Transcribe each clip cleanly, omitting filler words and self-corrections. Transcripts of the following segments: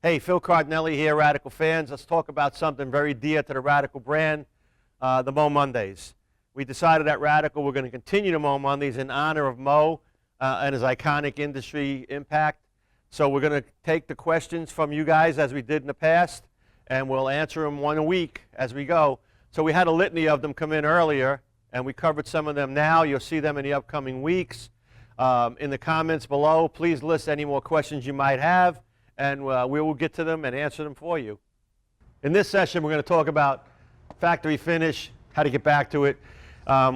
Hey, Phil Cardinelli here, Radical fans. Let's talk about something very dear to the Radical brand, the Mow Mondays. We decided at Radical we're going to continue to Mow Mondays in honor of Mow and his iconic industry impact. So we're going to take the questions from you guys as we did in the past, and we'll answer them one a week as we go. So we had a litany of them come in earlier, and we covered some of them now. You'll see them in the upcoming weeks. In the comments below, please list any more questions you might have, and we will get to them and answer them for you. In this session, we're going to talk about factory finish, how to get back to it.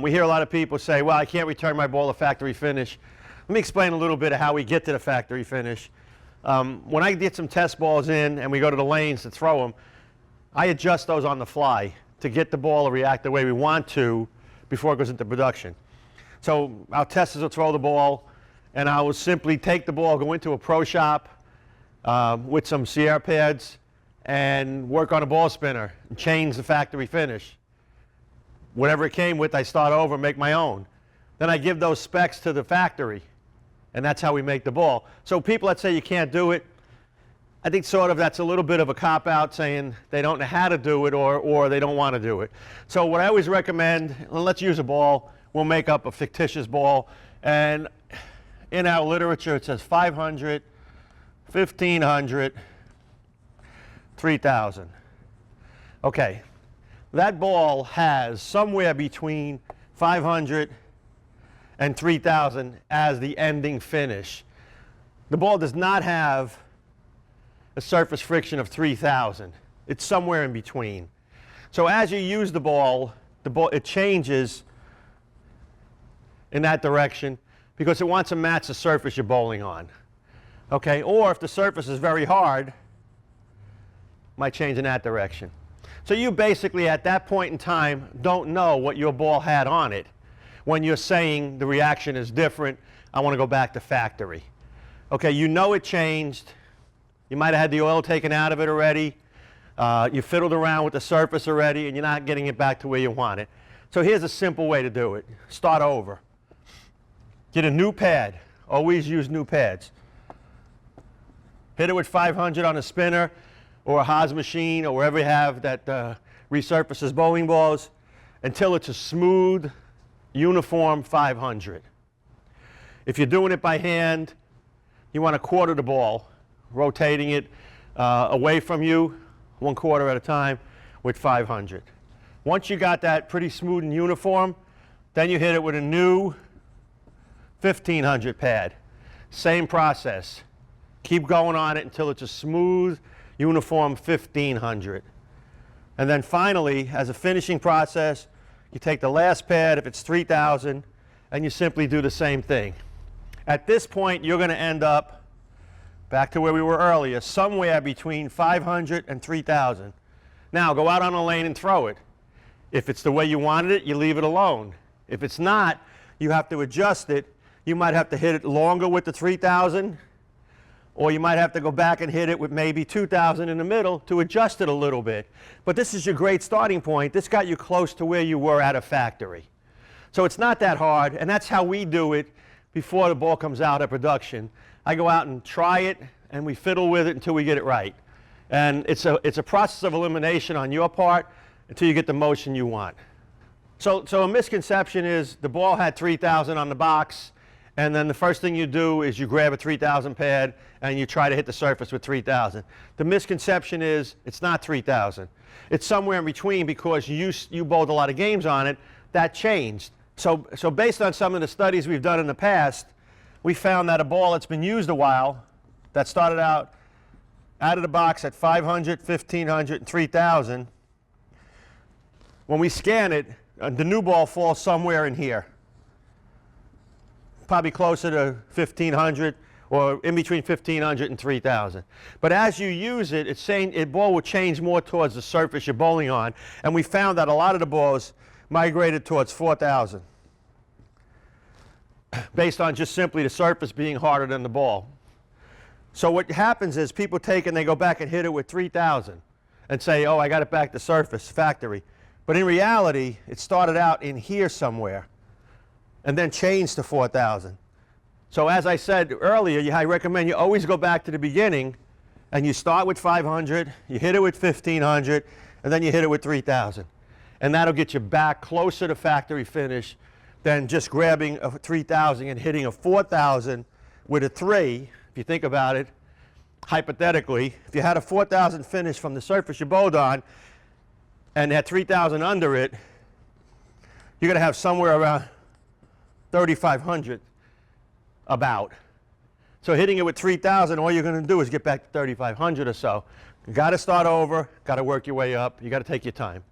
We hear a lot of people say, well, I can't return my ball to factory finish. Let me explain a little bit of how we get to the factory finish. When I get some test balls in and we go to the lanes to throw them, I adjust those on the fly to get the ball to react the way we want to before it goes into production. So our testers will throw the ball, and I will simply take the ball, go into a pro shop with some Sierra pads, and work on a ball spinner and change the factory finish. Whatever it came with, I start over and make my own. Then I give those specs to the factory, and that's how we make the ball. So people that say you can't do it, I think sort of that's a little bit of a cop-out, saying they don't know how to do it or they don't want to do it. So what I always recommend, let's use a ball. We'll make up a fictitious ball, and in our literature it says 500, 1500, 3000. Okay, that ball has somewhere between 500 and 3000 as the ending finish. The ball does not have a surface friction of 3000. It's somewhere in between. So as you use the ball it changes in that direction because it wants to match the surface you're bowling on. Okay, or if the surface is very hard, it might change in that direction. So you basically at that point in time don't know what your ball had on it when you're saying the reaction is different, I want to go back to factory. Okay, you know it changed. You might have had the oil taken out of it already. You fiddled around with the surface already, and you're not getting it back to where you want it. So here's a simple way to do it. Start over. Get a new pad. Always use new pads. Hit it with 500 on a spinner or a Haas machine or wherever you have that resurfaces bowling balls until it's a smooth, uniform 500. If you're doing it by hand, you want to quarter the ball, rotating it away from you, 1/4 at a time with 500. Once you got that pretty smooth and uniform, then you hit it with a new 1500 pad. Same process. Keep going on it until it's a smooth, uniform 1500. And then finally, as a finishing process, you take the last pad, if it's 3000, and you simply do the same thing. At this point, you're going to end up back to where we were earlier, somewhere between 500 and 3000. Now, go out on a lane and throw it. If it's the way you wanted it, you leave it alone. If it's not, you have to adjust it. You might have to hit it longer with the 3000, or you might have to go back and hit it with maybe 2000 in the middle to adjust it a little bit. But this is your great starting point. This got you close to where you were at a factory. So it's not that hard, and that's how we do it before the ball comes out of production. I go out and try it, and we fiddle with it until we get it right. And it's a process of elimination on your part until you get the motion you want. So a misconception is the ball had 3000 on the box, and then the first thing you do is you grab a 3000 pad and you try to hit the surface with 3000. The misconception is it's not 3000. It's somewhere in between because you bowled a lot of games on it. That changed. So based on some of the studies we've done in the past, we found that a ball that's been used a while, that started out of the box at 500, 1500, and 3000, when we scan it, the new ball falls somewhere in here. Probably closer to 1500 or in between 1500 and 3000. But as you use it, the ball will change more towards the surface you're bowling on. And we found that a lot of the balls migrated towards 4000 based on just simply the surface being harder than the ball. So what happens is people take and they go back and hit it with 3000 and say, oh, I got it back to surface, factory. But in reality, it started out in here somewhere and then changed to 4000. So as I said earlier, I recommend you always go back to the beginning and you start with 500, you hit it with 1500, and then you hit it with 3000. And that'll get you back closer to factory finish than just grabbing a 3000 and hitting a 4000 with a 3. If you think about it, hypothetically, if you had a 4000 finish from the surface you bowled on and had 3000 under it, you're going to have somewhere around 3500 about. So hitting it with 3000, all you're going to do is get back to 3500 or so. You got to start over, got to work your way up, you got to take your time.